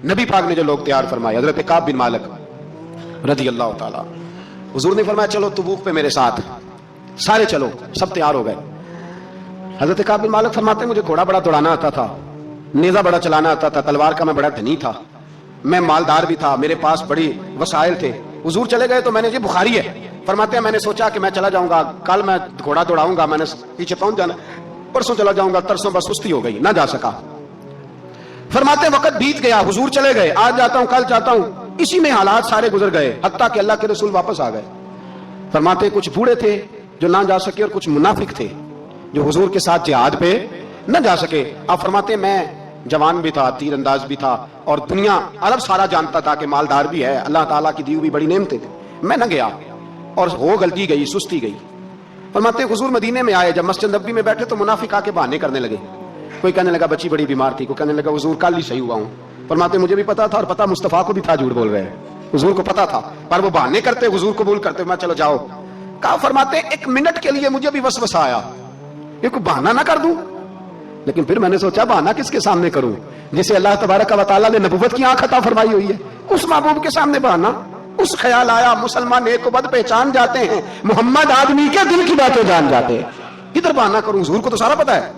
نبی پاک نے جو لوگ تیار فرمائے، حضرت کعب بن مالک رضی اللہ تعالیٰ، حضور نے فرمایا چلو تبوک پہ میرے ساتھ، سارے چلو، سب تیار ہو گئے۔ حضرت کعب بن مالک فرماتے ہیں مجھے گھوڑا بڑا دوڑانا آتا تھا، نیزہ بڑا چلانا آتا تھا، تلوار کا میں بڑا دھنی تھا، میں مالدار بھی تھا، میرے پاس بڑی وسائل تھے۔ حضور چلے گئے تو میں نے، یہ بخاری ہے، فرماتے ہیں میں نے سوچا کہ میں چلا جاؤں گا، کل میں گھوڑا دوڑاؤں گا، میں نے پیچھے پہنچ جانا، پرسوں چلا جاؤں گا، ترسوں بس سستی ہو گئی، نہ جا سکا۔ فرماتے ہیں وقت بیت گیا، حضور چلے گئے، آج جاتا ہوں کل جاتا ہوں، اسی میں حالات سارے گزر گئے، حتیٰ کہ اللہ کے رسول واپس آ گئے۔ فرماتے ہیں کچھ بوڑھے تھے جو نہ جا سکے، اور کچھ منافق تھے جو حضور کے ساتھ جہاد پہ نہ جا سکے۔ آپ فرماتے ہیں میں جوان بھی تھا، تیر انداز بھی تھا، اور دنیا عرب سارا جانتا تھا کہ مالدار بھی ہے، اللہ تعالیٰ کی دی ہوئی بڑی نعمتیں تھیں، میں نہ گیا اور ہو غلطی گئی، سستی گئی۔ فرماتے ہیں حضور مدینے میں آئے، جب مسجد نبوی میں بیٹھے تو منافق آ کے بہانے کرنے لگے، کوئی کہنے لگا بچی بڑی بیمار تھی، کوئی کہنے لگا حضور کل ہی صحیح ہوا ہوں۔ فرماتے مجھے بھی پتا تھا، اور پتا مصطفیٰ کو بھی تھا جھوٹ بول رہے ہیں، حضور کو پتا تھا، پر وہ بہانے کرتے، حضور قبول کرتے، میں چلو جاؤ۔ کہا فرماتے ہیں ایک منٹ کے لیے مجھے بھی وسوسہ آیا کہ کوئی بہانہ نہ کر دوں، لیکن پھر میں نے سوچا بہانہ کس کے سامنے کروں، جسے اللہ تبارک و تعالیٰ نے نبوت کی آنکھ عطا فرمائی ہوئی ہے، اس محبوب کے سامنے بہانہ۔ اس خیال آیا مسلمان نیک و بد پہچان جاتے ہیں، محمد آدمی کے دل کی باتیں جان جاتے ہیں، کدھر بہانہ کروں، حضور کو تو سارا پتا ہے۔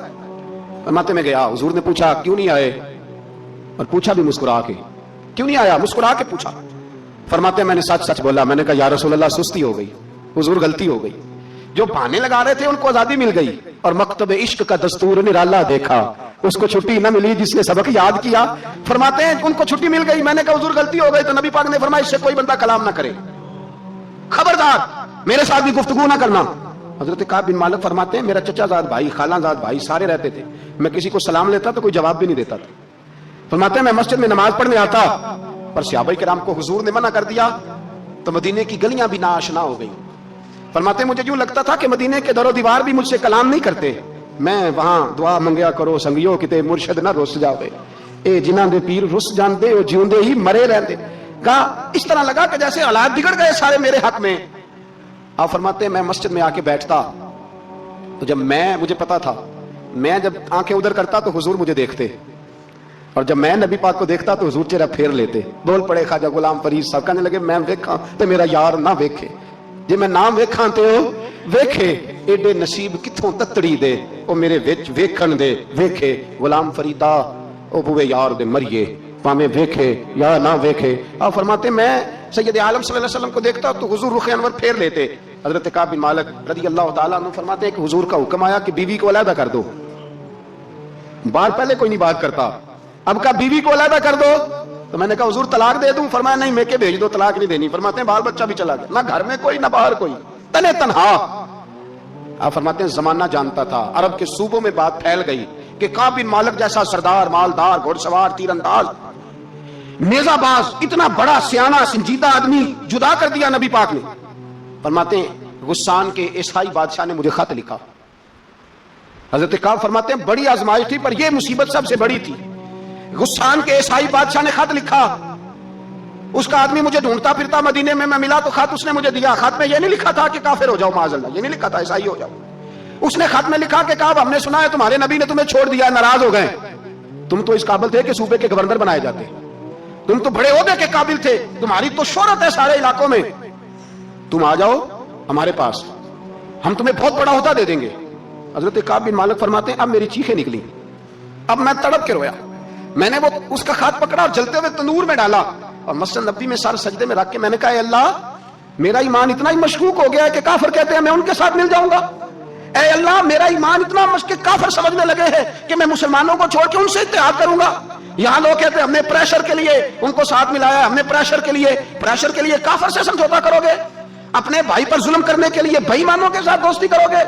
فرماتے میں گیا، حضور نے پوچھا کیوں نہیں آئے، اور پوچھا بھی مسکرا کے، کیوں نہیں آیا، مسکرا کے پوچھا۔ فرماتے میں نے سچ سچ بولا، میں نے کہا یا رسول اللہ سستی ہو گئی، حضور غلطی ہو گئی۔ جو بہانے لگا رہے تھے ان کو آزادی مل گئی، اور مکتب عشق کا دستور نرالا دیکھا، اس کو چھٹی نہ ملی جس نے سبق یاد کیا۔ فرماتے ہیں ان کو چھٹی مل گئی، میں نے کہا حضور غلطی ہو گئی، تو نبی پاک نے فرمایا اس سے کوئی بندہ کلام نہ کرے، خبردار میرے ساتھ بھی گفتگو نہ کرنا۔ حضرت کعب بن مالک فرماتے ہیں میرا چچا زاد بھائی، خالہ زاد بھائی سارے رہتے تھے، میں کسی کو سلام لیتا تو کوئی جواب بھی نہیں دیتا تھا۔ فرماتے ہیں میں مسجد میں نماز پڑھنے آتا، پر صحابہ کرام کو حضور نے منع کر دیا تو مدینے کی گلیاں بھی ناآشنا ہو گئی۔ فرماتے ہیں مجھے یوں لگتا تھا کہ مدینے کے در و دیوار بھی مجھ سے کلام نہیں کرتے، میں وہاں دعا منگیا کرو سنگیو کتے مرشد نہ رس جاوے، اے جنہاں دے پیر رس جاندے او جیوندے ہی مرے رہندے۔ کہا اس طرح لگا کہ جیسے حالات بگڑ گئے سارے میرے حق میں۔ آپ فرماتے ہیں میں مسجد میں آ کے بیٹھتا تو جب مجھے پتا تھا میں جب آنکھیں ادھر کرتا تو حضور مجھے دیکھتے، اور جب میں نبی پاک کو دیکھتا تو حضور چہرہ پھیر لیتے۔ بول پڑے خواجہ غلام فرید صاحب، کہنے لگے میں ویکھاں تے میرا یار نہ ویکھے، جے میں نام ویکھاں تے او ویکھے، ایڈے نصیب کتھوں تتڑی دے او میرے وچ ویکھن دے ویکھے، غلام فریدا او بوے یار دے مریے پاویں ویکھے یا نہ ویکھے۔ آپ فرماتے میں سید عالم صلی اللہ علیہ وسلم کو دیکھتا تو حضور رخ انور پھیر لیتے۔ حضرت کعب بن مالک رضی اللہ تعالیٰ عنہ فرماتے ہیں کہ حضور کا حکم آیا کہ بیوی کو علیحدہ کر دو، بار پہلے کوئی نہیں بات کرتا، اب کہا بیوی کو علیحدہ کر دو، تو میں نے کہا حضور طلاق دے دوں، فرمایا نہیں میکے بھیج دو، طلاق نہیں دینی۔ فرماتے ہیں بال بچہ بھی چلا گیا، نہ گھر میں کوئی نہ باہر کوئی، تنے تنہا۔ آپ فرماتے ہیں زمانہ جانتا تھا، عرب کے صوبوں میں بات پھیل گئی کہ کعب بن مالک جیسا سردار، مالدار، گھوڑ سوار، تیر انداز، نیزہ باز، اتنا بڑا سیانہ سنجیدہ آدمی جدا کر دیا نبی پاک نے۔ فرماتے ہیں غسان کے عیسائی بادشاہ نے مجھے خط لکھا۔ حضرت کعب فرماتے ہیں بڑی آزمائش تھی، پر یہ مصیبت سب سے بڑی تھی۔ غسان کے عیسائی بادشاہ نے خط لکھا، اس کا آدمی مجھے ڈھونڈتا پھرتا مدینے میں، میں ملا تو خط اس نے مجھے دیا۔ خط میں یہ نہیں لکھا تھا کہ کافر ہو جاؤ معاذ اللہ، یہ نہیں لکھا تھا عیسائی ہو جاؤ۔ اس نے خط میں لکھا کہ کعب ہم نے سنا ہے تمہارے نبی نے تمہیں چھوڑ دیا، ناراض ہو گئے، تم تو اس قابل تھے کہ صوبے کے گورنر بنائے جاتے، تم تو بڑے عہدے کے قابل تھے، تمہاری تو شہرت ہے سارے علاقوں میں، تم آ جاؤ ہمارے پاس، ہم تمہیں بہت بڑا عہدہ دے دیں گے۔ حضرت کعب بن مالک فرماتے ہیں اب میری چیخیں نکلی، اب میں تڑپ کے رویا، میں نے وہ اس کا خط پکڑا اور جلتے ہوئے تنور میں ڈالا، اور مسجد نبوی میں سر سجدے میں رکھ کے میں نے کہا اے اللہ میرا ایمان اتنا ہی مشکوک ہو گیا ہے کہ کافر کہتے ہیں میں ان کے ساتھ مل جاؤں گا، اے اللہ میرا ایمان اتنا مشکوک کافر سمجھنے لگے ہیں کہ میں مسلمانوں کو چھوڑ کے ان سے اتحاد کروں گا۔ یہاں لوگ کہتے ہیں ہم نے پریشر کے لیے ان کو ساتھ ملایا، ہم نے پریشر کے لیے کافر سے سمجھوتا کرو گے، اپنے بھائی پر ظلم کرنے کے لیے بھائی مانوں کے ساتھ دوستی کرو گے۔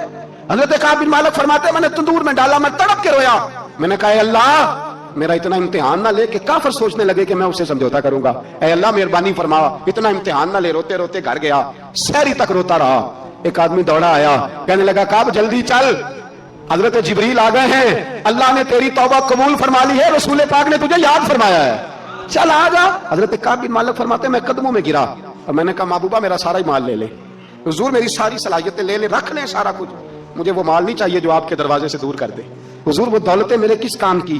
حضرت کعب بن مالک فرماتے ہیں میں نے تندور میں ڈالا، میں تڑپ کے رویا، میں نے کہا اے اللہ میرا اتنا امتحان نہ لے کہ کافر سوچنے لگے کہ میں اسے سمجھوتا کروں گا، اے اللہ مہربانی فرما اتنا امتحان نہ لے۔ روتے روتے گھر گیا، سحری تک روتا رہا، ایک آدمی دوڑا آیا کہنے لگا کعب جلدی چل، حضرت جبریل آ گئے ہیں، اللہ نے تیری توبہ قبول فرما لی ہے، رسول پاک نے تجھے یاد فرمایا ہے، چل آ جا۔ حضرت کعب بن مالک فرماتے ہیں میں قدموں میں گرا اور میں نے کہا محبوبہ میرا سارا ہی مال لے لے، حضور میری ساری صلاحیتیں لے لے، رکھ لیں سارا کچھ، مجھے وہ مال نہیں چاہیے جو آپ کے دروازے سے دور کر دے، حضور وہ دولتیں میرے کس کام کی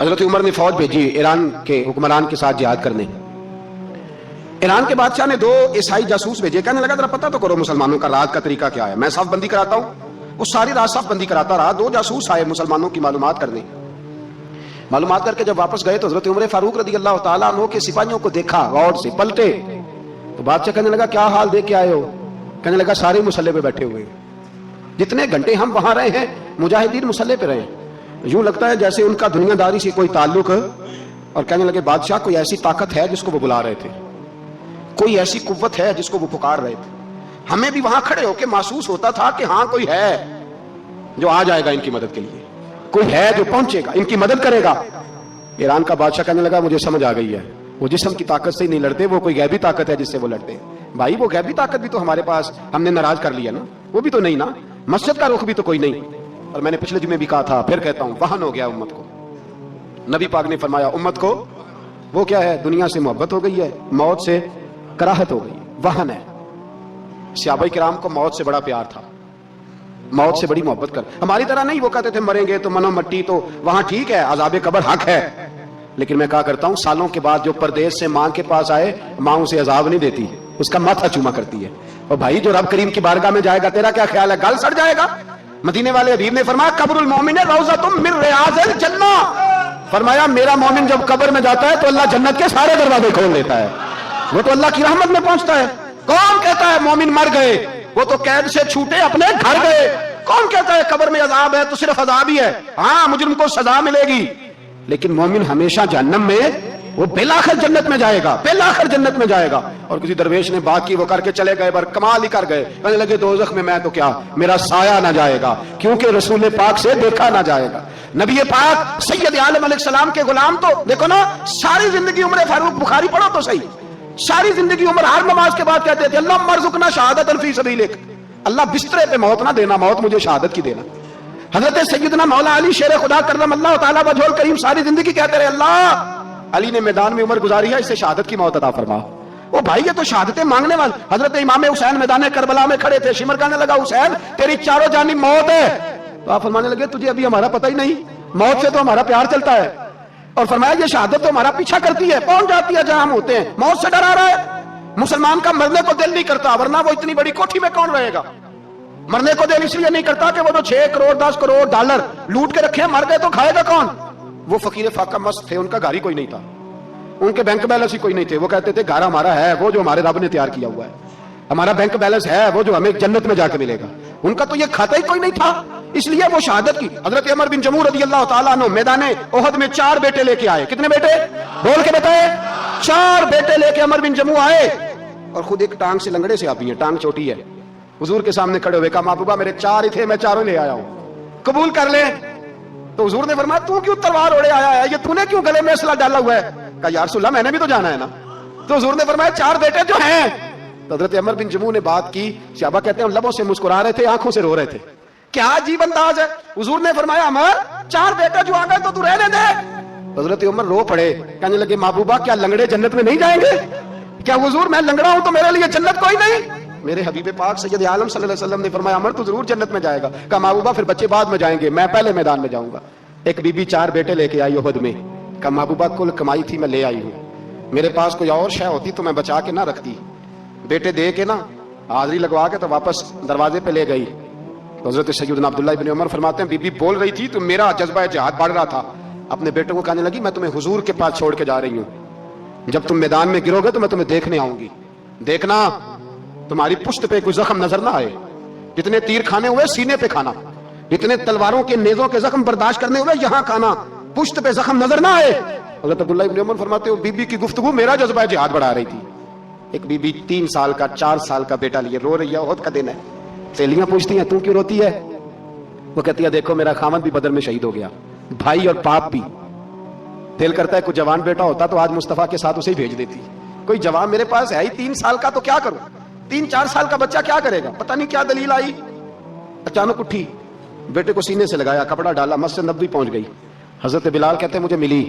حضرت عمر نے فوج بھیجی ایران کے حکمران کے ساتھ جہاد کرنے. ایران کے بادشاہ نے 2 عیسائی جاسوس بھیجے. کہنے لگا ذرا پتہ تو کرو مسلمانوں کا رات کا طریقہ کیا ہے, میں صف بندی کراتا ہوں. وہ ساری رات صف بندی کراتا رہا. 2 جاسوس آئے مسلمانوں کی معلومات کرنے. معلومات کر کے جب واپس گئے تو حضرت عمر فاروق رضی اللہ تعالیٰ عنہ کے سپاہیوں کو دیکھا, غور سے پلٹے. تو بادشاہ کہنے لگا کیا حال دیکھ کے آئے ہو؟ کہنے لگا سارے مسلح پہ بیٹھے ہوئے, جتنے گھنٹے ہم وہاں رہے ہیں مجاہدین مسلح پہ رہے ہیں, یوں لگتا ہے جیسے ان کا دنیا داری سے کوئی تعلق. اور کہنے لگے بادشاہ کوئی ایسی طاقت ہے جس کو وہ بلا رہے تھے, کوئی ایسی قوت ہے جس کو وہ پکار رہے تھے. ہمیں بھی وہاں کھڑے ہو کے محسوس ہوتا تھا کہ ہاں کوئی ہے جو آ جائے گا ان کی مدد کے لیے, کوئی ہے جو پہنچے گا ان کی مدد کرے گا. ایران کا بادشاہ کہنے لگا مجھے سمجھ آ گئی ہے, وہ جسم کی طاقت سے ہی نہیں لڑتے, وہ کوئی غیبی طاقت ہے جس سے وہ لڑتے ہیں. بھائی وہ غیبی طاقت بھی تو ہمارے پاس ہم نے ناراض کر لیا نا, وہ بھی تو نہیں نا, مسجد کا رخ بھی تو کوئی نہیں. اور میں نے پچھلے جمعے بھی کہا تھا, پھر کہتا ہوں, وہن ہو گیا امت کو. نبی پاک نے فرمایا امت کو وہ کیا ہے, دنیا سے محبت ہو گئی ہے, موت سے کراہت ہو گئی, وہن ہے. صحابہ کرام کو موت سے بڑا پیار تھا, موت سے بڑی محبت کر. ہماری طرح نہیں, وہ کہتے تھے مریں گے تو منو مٹی, تو وہاں ٹھیک ہے عذاب قبر حق ہے, لیکن میں کہا کرتا ہوں سالوں کے بعد جو پردیس سے ماں کے پاس آئے, ماں اسے عذاب نہیں دیتی, اس کا ماتھا چوما کرتی ہے. اور بھائی جو رب کریم کی بارگاہ میں جائے گا تیرا کیا خیال ہے, گل سڑ جائے گا؟ مدینے والے حبیب نے فرمایا قبر المومن روضۃ من ریاض الجنہ, فرمایا میرا مومن جب قبر میں جاتا ہے تو اللہ جنت کے سارے دروازے کھول دیتا ہے, وہ تو اللہ کی رحمت میں پہنچتا ہے. کون کہتا ہے مومن مر گئے, وہ تو قید سے چھوٹے اپنے گھر گئے. کون کہتا ہے قبر میں عذاب ہے تو صرف عذاب ہی ہے, ہاں مجرم کو سزا ملے گی, لیکن مومن ہمیشہ جہنم میں, وہ بالآخر جنت میں جائے گا, بالآخر جنت میں جائے گا. اور کسی درویش نے بات کی, وہ کر کے چلے گئے, پر کمال ہی کر گئے. کہنے لگے دوزخ میں میں تو کیا, میرا سایہ نہ جائے گا, کیونکہ رسول پاک سے دیکھا نہ جائے گا. نبی پاک سید عالم علیہ السلام کے غلام تو دیکھو نا, ساری زندگی عمر فاروق, بخاری پڑھو تو صحیح, ساری زندگی عمر ہر نماز کے بعد کہتے تھے اللہم ارزقنا شہادۃ فی سبیلک, اللہ بسترے پہ موت نہ دینا, موت مجھے شہادت کی دینا. حضرت سیدنا مولا علی شیر خدا کرم اللہ تعالیٰ وجہ الکریم ساری زندگی کہتے رہے اللہ علی نے میدان میں عمر گزاری ہے, اسے شہادت کی موت عطا فرما. وہ بھائی یہ تو شہادتیں مانگنے والے. حضرت امام حسین میدان کربلا میں کھڑے تھے, شمر کہنے لگا حسین تیری چاروں جانب موت ہے, تو آپ فرمانے لگے تجھے ابھی ہمارا پتہ ہی نہیں, موت سے تو ہمارا پیار چلتا ہے. اور فرمایا یہ شہادت تو ہمارا پیچھا کرتی ہے, پہنچ جاتی ہے جہاں ہم ہوتے ہیں, موت سے ڈرا رہا ہے. مسلمان کا مرنے کو دل نہیں کرتا, ورنہ وہ اتنی بڑی کوٹھی میں کون رہے گا. مرنے کو دل اس لیے نہیں کرتا کہ وہ تو 6 کروڑ 10 کروڑ ڈالر لوٹ کے رکھے, مر گئے تو کھائے گا کون. وہ فقیر فاقہ مست تھے, ان کا گھر ہی کوئی نہیں تھا, ان کے بینک بیلنس ہی کوئی نہیں تھے. وہ کہتے تھے گھر ہمارا ہے وہ جو ہمارے رب نے تیار کیا ہوا ہے, ہمارا بینک بیلنس ہے وہ جو ہمیں جنت میں جا کے ملے گا. ان کا تو یہ کھاتا ہی کوئی نہیں تھا, اس لیے وہ شہادت کی. حضرت عمر بن جموع رضی اللہ تعالیٰ عنہ میدان احد میں 4 بیٹے لے کے آئے. کتنے بیٹے بول کے بتائے؟ 4 بیٹے لے کے عمر بن جموع آئے, اور خود ایک ٹانگ سے لنگڑے سے آبی ہیں, ٹانگ چھوٹی ہے. حضور کے سامنے کھڑے ہوئے, کہا محبوبہ میرے 4 ہی تھے, میں 4 لے آیا ہوں, قبول کر لے. تو حضور نے فرمایا تو کیوں تلوار اوڑے آیا ہے, یہ تو نے کیوں گلے میں اسلحہ ڈالا ہوا ہے؟ کہا یا رسول اللہ میں نے بھی تو جانا ہے نا. تو حضور نے فرمایا 4 بیٹے جو ہیں. تو حضرت عمر بن جموع نے بات کی, صحابہ کہتے ہیں لبوں سے مسکرا رہے تھے, آنکھوں سے رو رہے تھے, کیا عجیب انداز ہے. حضور نے فرمایا عمر 4 بیٹے جو آ گئے تو رہنے دے. حضرت عمر رو پڑے, کہنے لگے محبوبہ کیا لنگڑے جنت میں نہیں جائیں گے؟ کیا حضور میں لنگڑا ہوں تو میرے لیے جنت کوئی نہیں؟ میرے حبیب پاک سید عالم صلی اللہ علیہ وسلم نے فرمایا عمر تو ضرور جنت میں جائے گا. کہا محبوبہ پھر بچے بعد میں جائیں گے, میں پہلے میدان میں جاؤں گا. ایک بی بی 4 بیٹے لے کے آئی احد میں. کہا محبوبہ کل کمائی تھی میں لے آئی ہوں, میرے پاس کوئی اور شے ہوتی تو میں بچا کے نہ رکھتی. بیٹے دے کے نا حاضری لگوا کے تو واپس دروازے پہ لے گئی. تو حضرت سیدنا عبداللہ ابن عمر فرماتے ہیں بی بی بول رہی تھی تو میرا جذبہ جہاد بڑھ رہا تھا. اپنے بیٹوں کو کہنے لگی میں تمہیں حضور کے پاس چھوڑ کے جا رہی ہوں, جب تم میدان میں گرو گے تو میں تمہیں دیکھنے آؤں گی, دیکھنا تمہاری پشت پہ کوئی زخم نظر نہ آئے, جتنے تیر کھانے ہوئے سینے پہ کھانا, جتنے تلواروں کے نیزوں کے زخم برداشت کرنے ہوئے یہاں کھانا, پشت پہ زخم نظر نہ آئے. حضرت عبداللہ ابن عمر فرماتے ہیں بی بی کی گفتگو میرا جذبہ جہاد بڑھا رہی تھی. ایک بی بی 3 سال کا 4 سال کا بیٹا لیے رو رہی ہے, احد کا دن ہے. سہیلیاں پوچھتی ہیں تو کیوں روتی ہے؟ وہ کہتی ہے دیکھو میرا خامد بھی بدر میں شہید ہو گیا, بھائی اور باپ بھی. دل کرتا ہے کوئی جوان بیٹا ہوتا تو آج مصطفیٰ کے ساتھ اسے ہی بھیج دیتی. کوئی جوان میرے پاس ہے ہی 3 سال کا, تو کیا کروں؟ 3-4 سال کا بچہ کیا کرے گا؟ پتہ نہیں کیا دلیل آئی, اچانک اٹھی, بیٹے کو سینے سے لگایا, کپڑا ڈالا, مسجد نبوی پہنچ گئی. حضرت بلال کہتے ہیں مجھے ملی,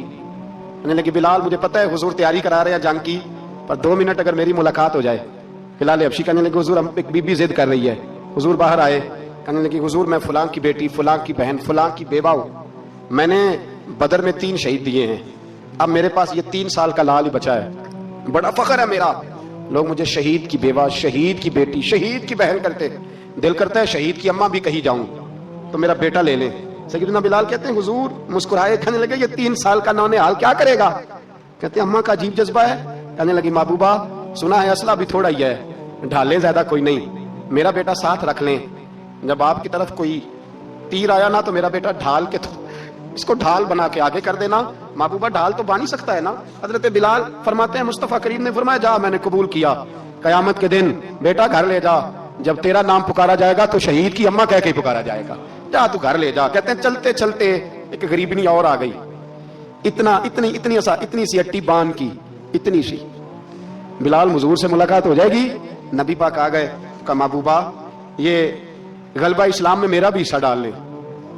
کہنے لگی بلال مجھے پتہ ہے حضور تیاری کرا رہے ہیں جنگ کی, پر 2 منٹ اگر میری ملاقات ہو جائے. بلال حبشی کہنے لگے حضور ہم ایک بی بی ضد کر رہی ہے. حضور باہر آئے, کہنے لگی حضور میں فلاں کی بیٹی, فلاں کی بہن, فلاں کی بیوہ ہوں, میں نے بدر میں 3 شہید دیے ہیں، اب میرے پاس یہ 3 سال کا لال ہی بچا ہے، بڑا فخر ہے میرا، لوگ مجھے شہید کی بیوہ، شہید کی بیٹی، شہید کی بہن کرتے، دل کرتا ہے شہید کی اماں بھی کہی جاؤں تو میرا بیٹا لے لیں۔ سیدنا بلال کہتے ہیں حضور مسکرائے، کہنے لگے یہ 3 سال کا نونہال کیا کرے گا؟ کہتے ہیں اماں کا عجیب جذبہ ہے۔ کہنے لگی محبوبہ سنا ہے اسلحہ بھی تھوڑا ہی ہے، ڈھالیں زیادہ کوئی نہیں، میرا بیٹا ساتھ رکھ لیں، جب آپ کی طرف کوئی تیر آیا نا تو میرا بیٹا ڈھال کے تو اس کو ڈھال بنا کے آگے کر دینا۔ محبوبہ ڈھال تو بن ہی سکتا ہے نا۔ حضرت بلال فرماتے ہیں مصطفیٰ کریم نے فرمایا جا میں نے قبول کیا، قیامت کے دن بیٹا گھر لے جا، جب تیرا نام پکارا جائے گا تو شہید کی اماں کہہ کے ہی پکارا جائے گا، جا تو گھر لے جا۔ کہتے ہیں چلتے چلتے ایک غریبنی اور آ گئی، اتنی سی اٹی بان کی، اتنی سی۔ بلال حضور سے ملاقات ہو جائے گی، نبی پاک آ گئے، کہا محبوبہ یہ غلبہ اسلام میں میرا بھی حصہ ڈال لیں۔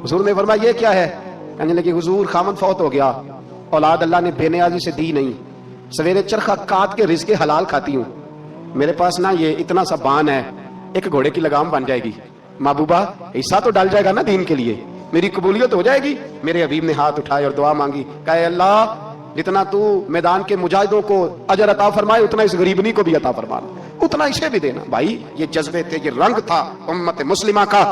حضور نے فرمایا یہ کیا ہے؟ کہنے لگے حضور خامد فوت ہو گیا، اولاد اللہ نے بے نیازی سے دی نہیں، سویرے چرخہ کاٹ کے رزق حلال کھاتی ہوں، میرے پاس نا یہ اتنا سا بان ہے، ایک گھوڑے کی لگام بن جائے گی، محبوبہ حصہ تو ڈال جائے گا نا دین کے لیے، میری قبولیت ہو جائے گی۔ میرے حبیب نے ہاتھ اٹھائے اور دعا مانگی، کہا اے اللہ جتنا تو میدان کے مجاہدوں کو اجر عطا فرمائے اتنا اس غریبنی کو بھی عطا فرما، اتنا اسے بھی دینا۔ بھائی یہ جذبے تھے، یہ رنگ تھا امت مسلمہ کا،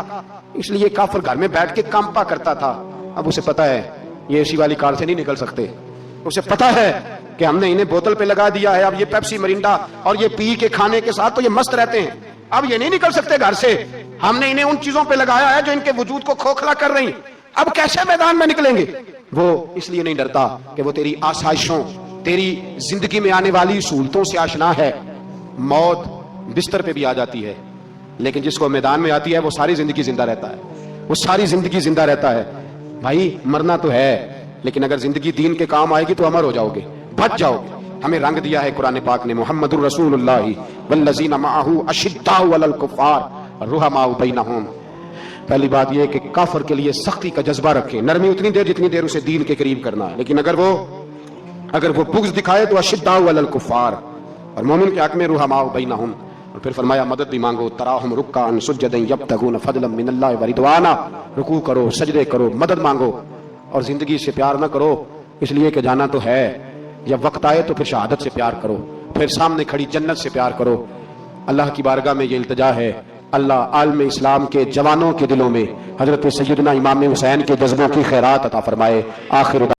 اس لیے کافر گھر میں بیٹھ کے کانپا کرتا تھا۔ اب اسے پتا ہے یہ اسی والی کار سے نہیں نکل سکتے، اسے پتا ہے کہ ہم نے انہیں بوتل پہ لگا دیا ہے، اب یہ پیپسی مرینڈا اور یہ پی کے کھانے کے ساتھ تو یہ مست رہتے ہیں، اب یہ نہیں نکل سکتے گھر سے، ہم نے انہیں ان چیزوں پہ لگایا ہے جو ان کے وجود کو کھوکھلا کر رہی، اب کیسے میدان میں نکلیں گے؟ وہ اس لیے نہیں ڈرتا کہ وہ تیری آسائشوں، تیری زندگی میں آنے والی سہولتوں سے آشنا ہے۔ موت بستر پہ بھی آ جاتی ہے، لیکن جس کو میدان میں آتی ہے وہ ساری زندگی زندہ رہتا ہے، وہ ساری زندگی زندہ رہتا ہے۔ بھائی مرنا تو ہے، لیکن اگر زندگی دین کے کام آئے گی تو امر ہو جاؤ گے، بچ جاؤ گے۔ ہمیں رنگ دیا ہے قرآن پاک نے، محمد الرسول اللہ والذین معہ اشداء علی الکفار رحماء بینہم۔ پہلی بات یہ کہ کافر کے لیے سختی کا جذبہ رکھیں، نرمی اتنی دیر جتنی دیر اسے دین کے قریب کرنا ہے، لیکن اگر وہ بغض دکھائے تو اشداء علی الکفار، اور مومن کے حق میں رحماء بینہم۔ اور پھر فرمایا مدد بھی مانگو، تراہم رکعا سجدا یبتغون فضلا من اللہ ورضوانا، رکوع کرو، سجدے کرو، مدد مانگو، اور زندگی سے پیار نہ کرو اس لیے کہ جانا تو ہے، جب وقت آئے تو پھر شہادت سے پیار کرو، پھر سامنے کھڑی جنت سے پیار کرو۔ اللہ کی بارگاہ میں یہ التجا ہے، اللہ عالم اسلام کے جوانوں کے دلوں میں حضرت سیدنا امام حسین کے جذبوں کی خیرات عطا فرمائے۔ آخر